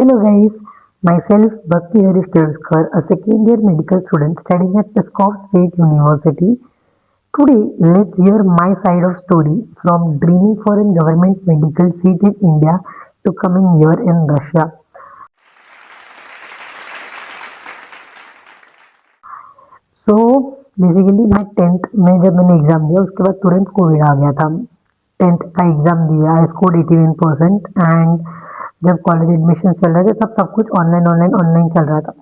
Hello guys, myself Bhakti Harish Devskar, a second year medical student studying at Peskov State University. Today, let's hear my side of story from dreaming for a government medical seat in India to coming here in Russia. So basically मैं tenth में जब मैंने exam दिया उसके बाद तुरंत Covid आ गया था। टेंथ का एग्ज़ाम दिया, आई स्कोर्ड 89% एंड जब कॉलेज एडमिशन चल रहे थे तब सब कुछ ऑनलाइन ऑनलाइन ऑनलाइन चल रहा था।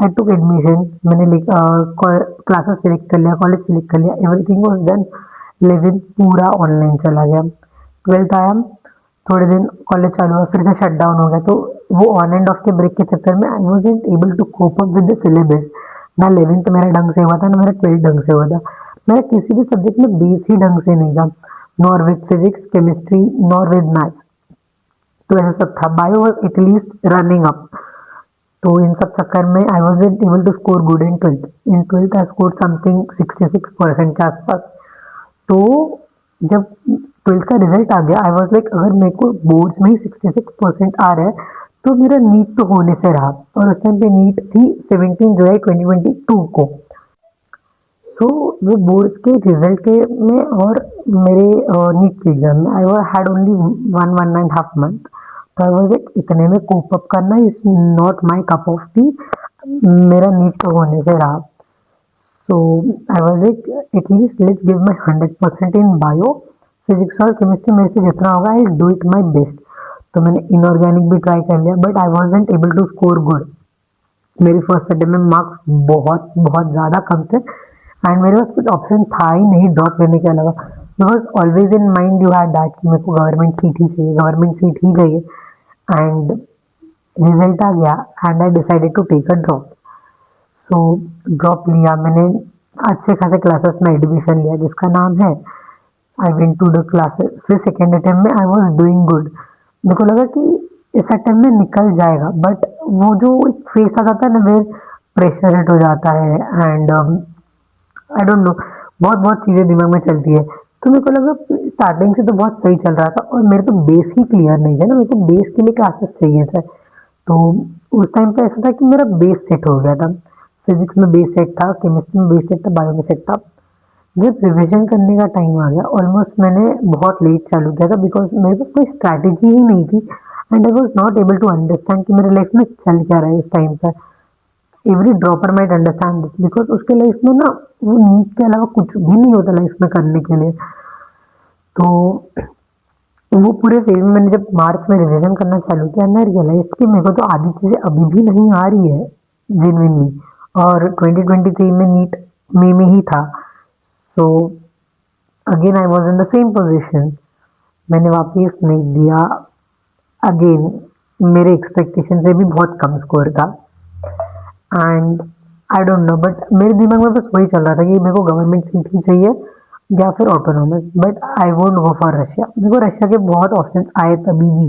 आई टुक एडमिशन, मैंने क्लासेस सेलेक्ट कर लिया, कॉलेज सेलेक्ट कर लिया, एवरीथिंग वाज डन, लेकिन पूरा ऑनलाइन चला गया। ट्वेल्थ आया, थोड़े दिन कॉलेज चालू हुआ, फिर से शट डाउन हो गया। तो वो ऑन एंड ऑफ के ब्रेक के चक्कर में I wasn't able to cope up with the syllabus. ना 11th मेरा ढंग से हुआ था, ना मेरा 12th ढंग से हुआ था। मेरा किसी भी सब्जेक्ट में बेस ही ढंग से नहीं था, nor with physics, chemistry, nor with maths. तो ऐसा सब था। Bio was at least running up. तो इन सब चक्कर में I was able to score good in twelfth. In twelfth I score something 66% के आसपास। तो जब ट्वेल्थ का रिजल्ट आ गया आई वॉज लाइक, अगर मेरे को बोर्ड्स में ही 66% आ रहा है तो मेरा नीट तो होने से रहा। और उस टाइम पे नीट थी 17 जुलाई 2022 को। सो वो बोर्ड्स के रिजल्ट के में और मेरे नीट के एग्जाम में I had only one and half month. तो आई वाज लाइक, इतने में कोप अप करना is not my cup of tea. मेरा नीट तो होने से रहा। So I was like, at least let's give my 100% in bio. Physics और केमिस्ट्री मेरे से जितना होगा I do it my best. तो मैंने इनऑर्गेनिक भी ट्राई कर लिया but I wasn't able to score good. मेरी फर्स्ट अटेम्प्ट में मार्क्स बहुत बहुत ज़्यादा कम थे एंड मेरे पास कुछ ऑप्शन था ही नहीं ड्रॉप लेने के अलावा। Because always in mind you had that कि मेरे को गवर्नमेंट सीट ही चाहिए, गवर्नमेंट सीट ही चाहिए। एंड रिजल्ट आ गया and I decided to take a drop. So drop लिया मैंने, अच्छे खासे क्लासेस में एडमिशन लिया जिसका नाम है, I went to the classes. फिर सेकेंड अटेम्प्ट में आई वॉज डूइंग गुड। मेरे को लगा कि इस अटेम्प्ट में निकल जाएगा बट वो जो एक फेस आ जाता है ना वेर प्रेशर हिट हो जाता है एंड आई डोंट नो, बहुत बहुत चीज़ें दिमाग में चलती है। तो मेरे को लगा स्टार्टिंग से तो बहुत सही चल रहा था और मेरे तो बेस ही क्लियर नहीं था ना, मेरे को बेस के लिए क्लासेस चाहिए थे। तो उस टाइम पे ऐसा था कि मेरा बेस सेट हो गया था। फिजिक्स में बेस सेट था, केमिस्ट्री में बेस सेट था, बायो में सेट था। जब रिविजन करने का टाइम आ गया ऑलमोस्ट मैंने बहुत लेट चालू किया था बिकॉज मेरे पास कोई स्ट्रैटेजी ही नहीं थी and I was not able to understand कि मेरे लाइफ में चल क्या रहा है उस टाइम पर। Every dropper might understand this because उसके लाइफ में ना वो नीट के अलावा कुछ भी नहीं होता लाइफ में करने के लिए। तो वो पूरे फेज में मैंने जब मार्च में रिवीजन करना चालू किया मैं रियलाइज कि मेरे को तो आधी चीज़ें अभी भी नहीं आ रही है जेन्युइनली। और 2023 में नीट मई में ही था। So again I was in the same position. मैंने वापस नहीं दिया। अगेन मेरे एक्सपेक्टेशन से भी बहुत कम स्कोर था and I don't no but मेरे दिमाग में बस वही चल रहा था कि मेरे को गवर्नमेंट सीट ही चाहिए या फिर autonomous. But I won't go for Russia. मेरे को रशिया के बहुत ऑप्शंस आए तभी भी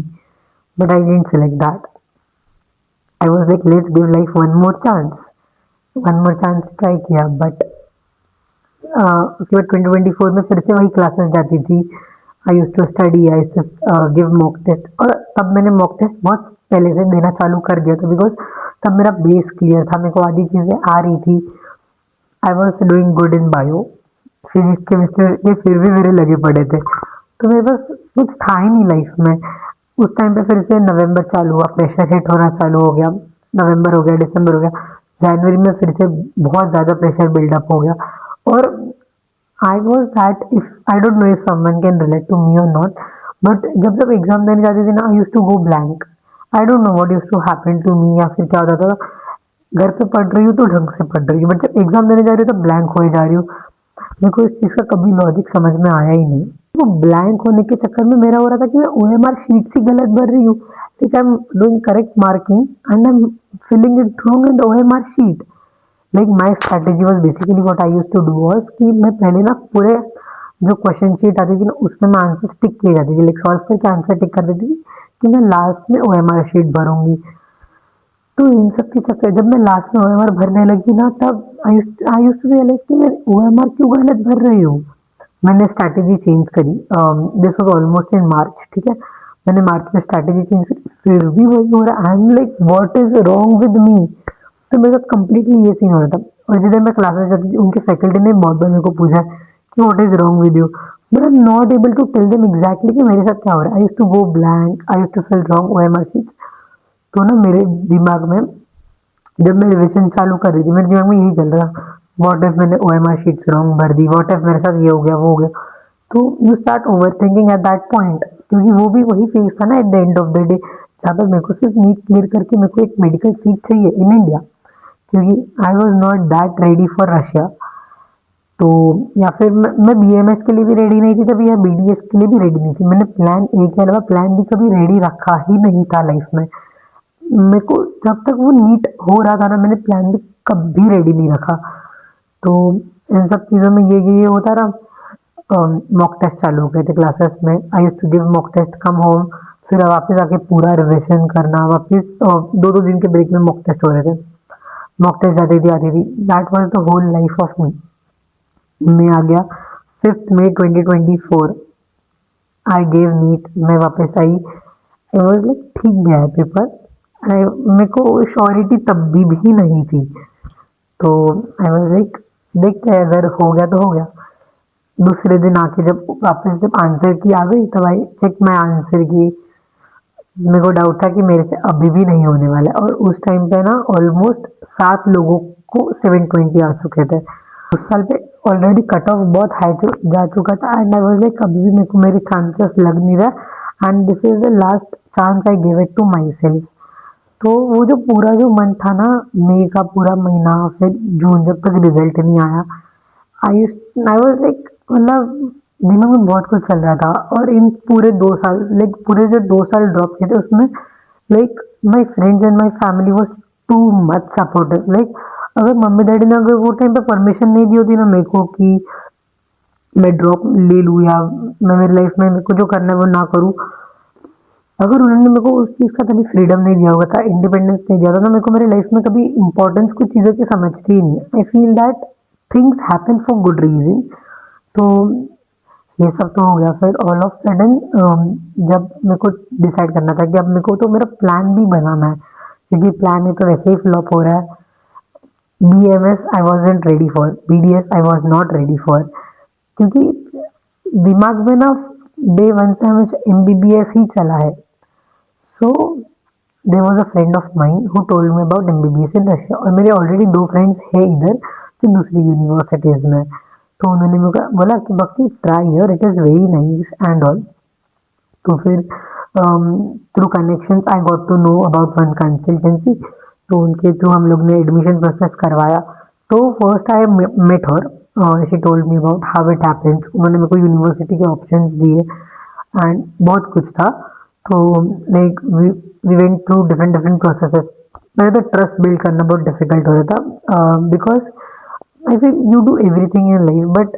but I didn't select that. I was like let's give life one more chance. One more chance try किया बट उसके बाद 2024 में फिर से वही क्लासेस जाती थी। I use to study, I use to give mock test. और तब मैंने मॉक टेस्ट बहुत पहले से देना चालू कर दिया था बिकॉज तब मेरा बेस क्लियर था, मेरे को आधी चीज़ें आ रही थी। I was doing good in bio. Physics chemistry के फिर भी मेरे लगे पड़े थे। तो मेरे पास कुछ था ही नहीं लाइफ में। उस टाइम पे फिर से नवंबर चालू हुआ, प्रेशर हिट होना चालू हो गया। नवंबर हो गया, दिसंबर हो गया, जनवरी में फिर से बहुत ज़्यादा प्रेशर बिल्डअप हो गया। और I was that, if I don't know if someone can relate to me और नॉट, बट जब जब एग्जाम देने जाती थी ना I use to go blank. I don't know what use to happen to me या फिर क्या होता था। घर पे पढ़ रही हूँ तो ढंग से पढ़ रही हूँ बट जब एग्जाम देने जा रही हूँ तो ब्लैंक हो जा रही हूँ। मेरे को इस चीज़ का कभी लॉजिक समझ में आया ही नहीं। वो ब्लैंक होने के चक्कर में मेरा हो रहा था कि मैं ओएमआर शीट ही गलत भर रही हूँ। Like I am doing correct marking and I am filling it wrong in the OMR sheet. Like my strategy was basically what I use to do was कि मैं पहले ना पूरे जो क्वेश्चन शीट आती थी ना उसमें मैं आंसर टिक किए जाती थी, लाइक सॉल्व करके आंसर टिक कर देती थी कि मैं लास्ट में ओएमआर शीट भरूंगी। तो इन सब के चक्कर जब मैं लास्ट में ओएमआर भरने लगी ना तब आई यूज टू रियलाइज कि मैं ओएमआर क्यों गलत भर रही हूँ। मैंने स्ट्रैटेजी चेंज करी। दिस वाज ऑलमोस्ट इन मार्च, ठीक है। मैंने मार्च में स्ट्रैटेजी चेंज करी। फिर भी वही हो रहा है। I am like what is wrong with me. तो मेरे साथ कंप्लीटली ये सीन हो रहा था। और जिधर मैं क्लासेस जाती थी उनके फैकल्टी ने बहुत बार मेरे को पूछा कि what is wrong with you, but I am not able to tell them exactly कि मेरे साथ क्या हो रहा है। I used to go blank, I used to feel wrong OMR sheet. तो ना मेरे दिमाग में जब मैं रिविजन चालू कर रही थी मेरे दिमाग में यही चल रहा, व्हाट इफ मैंने ओएमआर शीट्स रॉन्ग भर दी, व्हाट इफ मेरे साथ ये हो गया वो हो गया। तो you start over thinking at that point, क्योंकि वो भी वही फेज था ना at the end of the day, जहाँ पर मेरे को सिर्फ नीट क्लियर करके मेरे को एक मेडिकल सीट चाहिए इन इंडिया, क्योंकि आई was not that ready for Russia. तो या फिर मैं बीएमएस के लिए भी रेडी नहीं थी तभी, या बीडीएस के लिए भी रेडी नहीं थी। मैंने प्लान ए के अलावा प्लान बी कभी रेडी रखा ही नहीं था लाइफ में। मेरे को जब तक वो नीट हो रहा था ना मैंने प्लान भी कभी रेडी नहीं रखा। तो इन सब चीज़ों में ये होता रहा। मॉक टेस्ट चालू हो गए थे क्लासेस में, I used to give mock test, come home, फिर वापस आके पूरा रिविजन करना, वापस दो दो दिन के ब्रेक में मॉक टेस्ट हो रहे थे, मॉक टेस्ट जाती थी आती थी। That was the whole life of me. मैं आ गया 5 मई 2024, आई गेव नीट, मैं वापस आई। आई वॉज लाइक ठीक गया है पेपर। मेरे को श्योरिटी तब भी नहीं थी। तो आई वॉज लाइक देखते हैं, अगर हो गया तो हो गया। दूसरे दिन आके जब वापस जब आंसर की आ गई तब आई चेक माई आंसर की। मेरे को डाउट था कि मेरे से अभी भी नहीं होने वाला है, और उस टाइम पे ना ऑलमोस्ट 7 लोगों को 720 आ चुके थे। उस साल पे ऑलरेडी कट ऑफ बहुत हाई जा चुका था, एंड आई वाज लाइक अभी भी मेरे को मेरे चांसेस लग नहीं रहा, and this is the last chance I give it to myself. तो वो जो पूरा जो मंथ था ना, मई का पूरा महीना, फिर जून जब तक रिजल्ट नहीं आया, आई वाज लाइक मतलब दिमाग में बहुत कुछ चल रहा था। और इन पूरे 2 साल, लाइक पूरे जो 2 साल ड्रॉप किए थे उसमें, like my friends and my family was too much supportive. Like अगर मम्मी डैडी ने अगर वो टाइम पे परमिशन नहीं दी होती ना मेरे को कि मैं ड्रॉप ले लूँ, या मैं मेरी लाइफ में मेरे को जो करना है वो ना करूँ, अगर उन्होंने मेरे को उस चीज़ का कभी फ्रीडम नहीं दिया होगा था, इंडिपेंडेंस नहीं दिया था, तो मेरे को मेरी लाइफ में कभी इंपॉर्टेंस कुछ चीज़ों की समझती ही नहीं। I feel that things happen for good reason. तो ये सब तो हो गया। फिर ऑल ऑफ सडन जब मेरे को डिसाइड करना था कि अब मेरे को तो मेरा प्लान भी बनाना है, क्योंकि प्लान है तो वैसे ही फ्लॉप हो रहा है। BMS I wasn't ready for, BDS I was not ready for, क्योंकि दिमाग में ना डे वन से हमेशा MBBS ही चला है। So there was a friend of mine who told me about MBBS in Russia, और मेरे ऑलरेडी 2 फ्रेंड्स है इधर जो दूसरी यूनिवर्सिटीज़ में। तो उन्होंने मुझे बोला कि बाकी try here, it is very nice and all. तो फिर through connections I got to know about one consultancy. तो उनके थ्रू हम लोग ने एडमिशन प्रोसेस करवाया। तो first I met her, she told me about how it happens. उन्होंने मेरे को यूनिवर्सिटी के ऑप्शंस दिए एंड बहुत कुछ था। तो like we went through different different processes. मेरे तो ट्रस्ट बिल्ड करना बहुत डिफिकल्ट हो रहा था, because I feel you do everything in life, but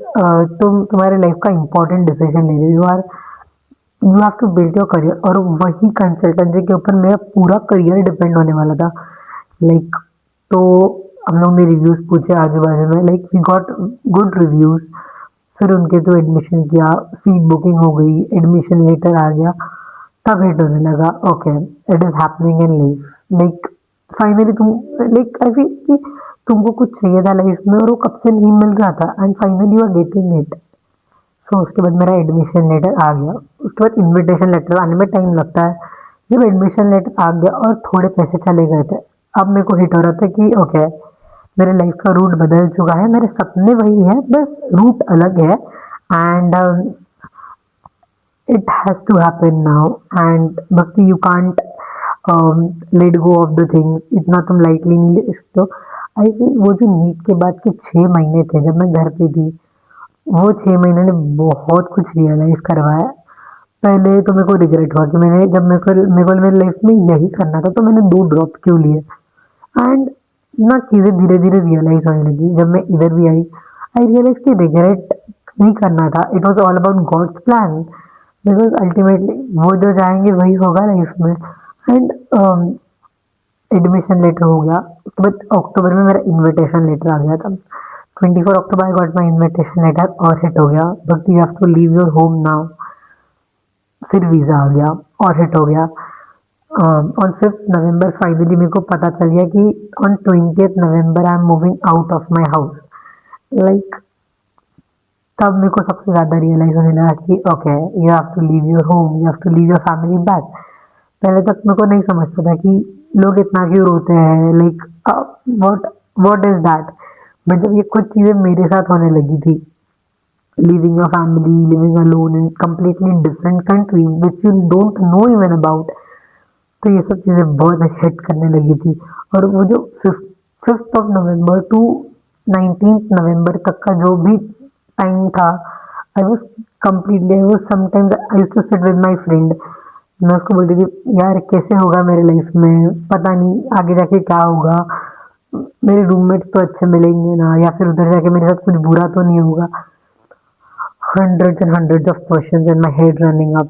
तुम तुम्हारे लाइफ का इंपॉर्टेंट डिसीजन ले रहे हो, you have to build your career. और वही कंसल्टेंसी के ऊपर मेरा पूरा करियर डिपेंड होने वाला था। लाइक तो हम लोग ने रिव्यूज़ पूछे आजू बाजू में, like we got good reviews. फिर उनके तो एडमिशन किया, सीट बुकिंग हो गई, एडमिशन लेटर आ गया, तब हिट होने लगा okay it is happening in life. Like finally तुम, लाइक आई फील कि तुमको कुछ चाहिए था लाइफ में और वो कब से नहीं मिल रहा था, and finally you are getting it. So उसके बाद मेरा एडमिशन लेटर आ गया। उसके बाद इनविटेशन लेटर आने में टाइम लगता है। जब एडमिशन लेटर आ गया और थोड़े पैसे चले गए थे, अब मेरे को हिट हो रहा था कि ओके मेरे लाइफ का रूट बदल चुका है, मेरे सपने वही है, बस रूट अलग है, and it has to happen now। and बाकी you can't let go of the things, इतना तुम lightly नहीं ले सकते हो। आई थिंक वो जो नीट के बाद के 6 महीने थे जब मैं घर पे थी, वो 6 महीने ने बहुत कुछ रियलाइज करवाया। पहले तो मेरे को रिग्रेट हुआ कि मैंने जब मेरे को मेरी लाइफ में यही करना था तो मैंने 2 ड्रॉप क्यों लिए। एंड ना चीज़ें धीरे धीरे रियलाइज होने लगी जब मैं इधर भी आई। आई रियलाइज कि रिग्रेट नहीं करना था, it was all about God's plan, because ultimately वो जो जाएंगे वही होगा लाइफ में। एंड एडमिशन लेटर हो गया, उसके बाद अक्टूबर में मेरा इनविटेशन लेटर आ गया था। 24 October I got my invitation letter और हिट हो गया, but you have to leave your home now. फिर वीज़ा आ गया और हिट हो गया। ऑन 5th नवंबर फाइनली मेरे को पता चल गया कि on 20th November I am moving out of my house. Like तब मेरे को सबसे ज़्यादा रियलाइज होने लगा कि okay, you have to leave your home, you have to leave your family back. पहले तक मेरे को नहीं समझता था कि लोग इतना क्यों रोते हैं, like what what is that. But जब ये कुछ चीज़ें मेरे साथ होने लगी थी, leaving your family, living alone in completely different country which you don't know even about, तो ये सब चीज़ें बहुत हिट करने लगी थी। और वो जो 5th of November to 19th नवंबर तक का जो भी टाइम था, I was completely, I was sometimes I used to sit with my friend. मैं उसको बोलती थी, यार कैसे होगा मेरे लाइफ में, पता नहीं आगे जाके क्या होगा, मेरे रूममेट्स तो अच्छे मिलेंगे ना, या फिर उधर जाके मेरे साथ कुछ बुरा तो नहीं होगा। hundreds and hundreds of questions in my head running up.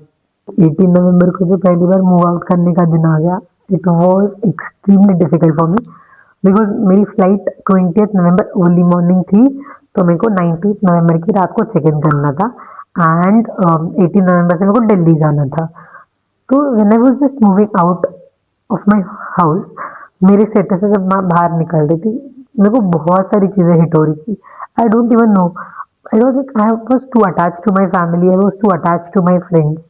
18 नवंबर को जो पहली बार मूव आउट करने का दिन आ गया, it was extremely difficult for me because मेरी फ्लाइट 20th नवंबर अर्ली मॉर्निंग थी, तो मेरे को 19th नवंबर की रात को चेक इन करना था। एंड 18 नवंबर से मेरे को दिल्ली जाना था। तो when I was just moving out of my house, मेरे सेट से जब मैं बाहर निकल रही थी, मेरे को बहुत सारी चीज़ें हिट हो रही थी। I don't even know, I was like I was too attach to my family, I was too attach to my friends.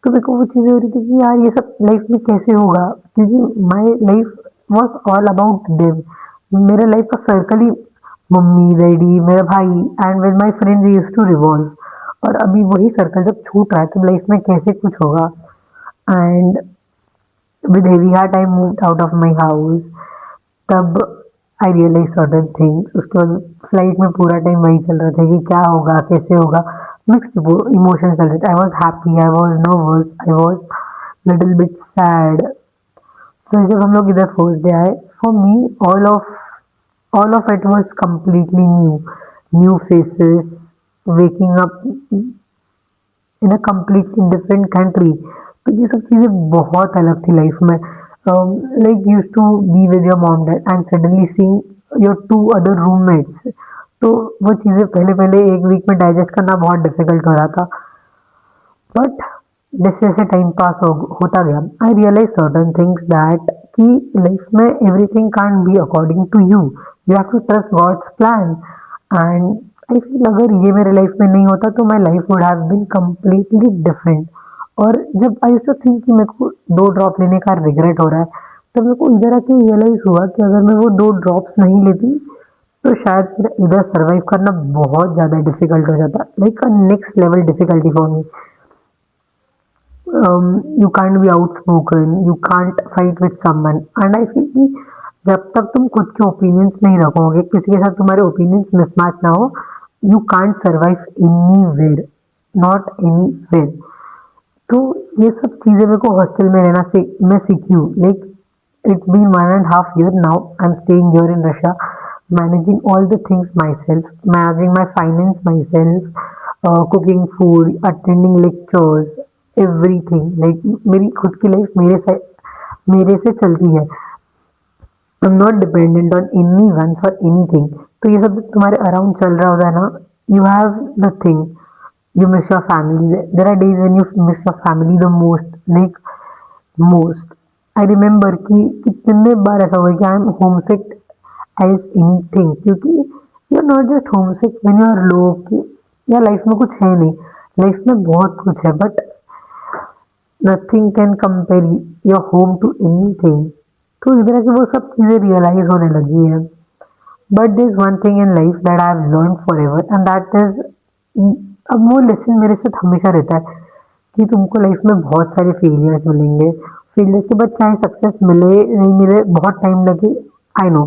तो मेरे को वो चीज़ें हो रही थी कि यार ये सब लाइफ में कैसे होगा, क्योंकि my life was all about them. मेरा लाइफ का सर्कल ही मम्मी डैडी मेरा भाई and with my friends used to revolve. और अभी वही सर्कल जब छूट रहा है तो लाइफ में कैसे कुछ होगा। And with heavy heart I moved out of my house। तब आई रियलाइज सर्टन थिंग्स। उसके बाद फ्लाइट में पूरा टाइम वही चल रहा था कि क्या होगा कैसे होगा, मिक्स्ड इमोशंस चल रहे थे। I was happy, I was nervous, I was little bit sad. फिर जब हम लोग इधर फर्स्ट डे आए, for me all of it was completely new faces, waking up in a completely different country. तो ये सब चीज़ें बहुत अलग थी लाइफ में। Like use to be with your mom dad and suddenly seeing your two other roommates, तो वो चीज़ें पहले पहले एक वीक में डाइजेस्ट करना बहुत डिफिकल्ट हो रहा था। बट जैसे जैसे टाइम पास होता गया, I realise certain things that कि लाइफ में everything can't be according to you have to trust God's plan. And I feel अगर ये मेरे लाइफ में नहीं होता तो my life would have been completely different. और जब आई टू थिंक कि मेरे को 2 ड्रॉप लेने का रिग्रेट हो रहा है, तब मेरे को इधर आके रियलाइज हुआ कि अगर मैं वो 2 ड्रॉप्स नहीं लेती तो शायद मेरा इधर सर्वाइव करना बहुत ज़्यादा डिफिकल्ट हो जाता, like a next level difficulty for me. you can't be outspoken, you can't fight with someone, and I feel कि जब तक तुम खुद के ओपिनियंस नहीं रखोगे, किसी के साथ तुम्हारे ओपिनियंस मिसमैच ना हो, you can't survive anywhere, not anywhere. तो ये सब चीज़ें मेरे को हॉस्टल में रहना से मैं सीखी हूँ। Like it's been 1.5 year now I'm staying here in Russia, managing all the things myself, managing my finance myself, cooking food, attending lectures, everything। like मेरी खुद की लाइफ मेरे से चलती है। आई am not dependent on any one for anything. तो ये सब जब तुम्हारे अराउंड चल रहा होता है ना, you have the thing, you miss your family. There are days when you miss your family the most, like most। I remember कि कितने बार ऐसा हुआ कि I am homesick as anything, क्योंकि you are not just homesick when you are low कि या life में कुछ है नहीं। लाइफ में बहुत कुछ है but nothing can compare your home to anything. तो इधर आके वो सब चीज़ें रियलाइज होने लगी है। But this one thing in life that I have learn for ever and that is, अब वो लेसन मेरे साथ हमेशा रहता है कि तुमको लाइफ में बहुत सारे फेलियर्स मिलेंगे। फेलियर्स के बाद चाहे सक्सेस मिले नहीं मिले, बहुत टाइम लगे, आई नो,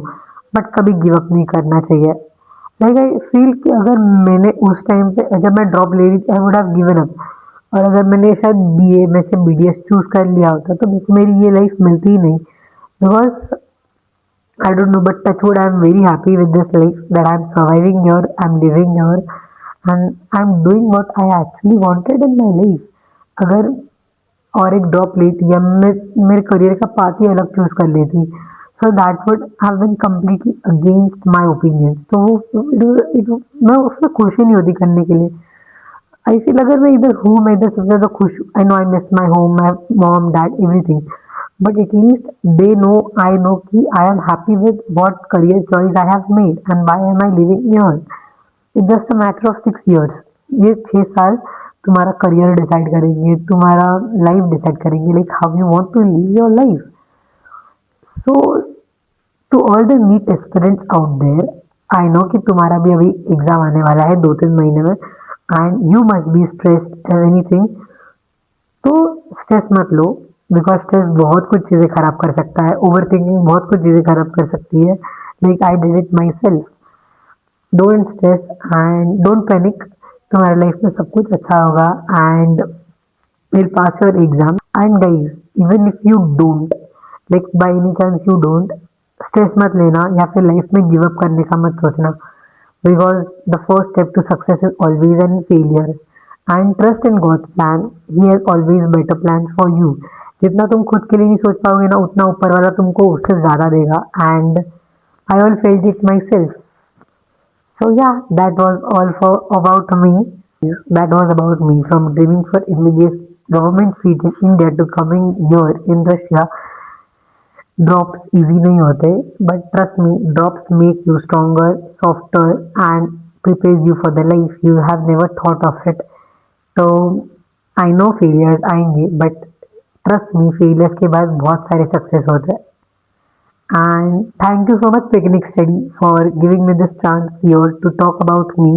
बट कभी गिव अप नहीं करना चाहिए। लाइक आई फील कि अगर मैंने उस टाइम पे जब मैं ड्रॉप ले रही थी, I would have given up. और अगर मैंने शायद बीए में से बीडीएस चूज कर लिया होता तो मेरी ये लाइफ मिलती ही नहीं। Because I don't know, but touch wood, I'm very happy with this life that I'm surviving here, I'm living here, and I'm doing what I actually wanted in my life। अगर और एक drop लेती या मैं मेरे career का path ही अलग choose कर लेती, so that would have been completely against my opinions. तो मैं उसमें खुश ही नहीं होती करने के लिए। आई फील अगर मैं इधर हूँ, मैं इधर सबसे ज़्यादा खुश हूँ। I know I miss my home, my mom dad everything, but at least they know, I know कि I am happy with what career choice I have made and why am I living here. It's just a matter of 6 years. ये 6 साल तुम्हारा career decide करेंगे, तुम्हारा life decide करेंगे, like how you want to live your life. So to all the NEET aspirants out there, I know कि तुम्हारा भी अभी एग्जाम आने वाला है 2-3 महीने में and you must be stressed as anything. तो स्ट्रेस मत लो, बिकॉज स्ट्रेस बहुत कुछ चीज़ें खराब कर सकता है, ओवर थिंकिंग बहुत कुछ चीज़ें खराब कर सकती है. Like I did it my self. Don't stress and don't panic. तुम्हारे लाइफ में सब कुछ अच्छा होगा and will pass your exam. And guys, even if you don't, like by any chance you don't, stress मत लेना या फिर लाइफ में गिव अप करने का मत सोचना, because the first step to success is always an failure. And trust in God's plan, he has always better plan for you. जितना तुम खुद के लिए नहीं सोच पाओगे ना, उतना ऊपर वाला तुमको उससे ज़्यादा देगा. And I all felt it my self. So yeah, that was all for about me. That was about me from dreaming for MBBS government seat in India to coming here in Russia. Drops easy नहीं होते, but trust me, drops make you stronger, softer, and prepares you for the life you have never thought of it. So I know failures आएंगे, but trust me, failures के बाद बहुत सारे success होते हैं. And thank you so much, Picnic Study, for giving me this chance here to talk about me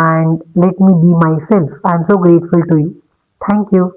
and let me be myself. I'm so grateful to you. Thank you.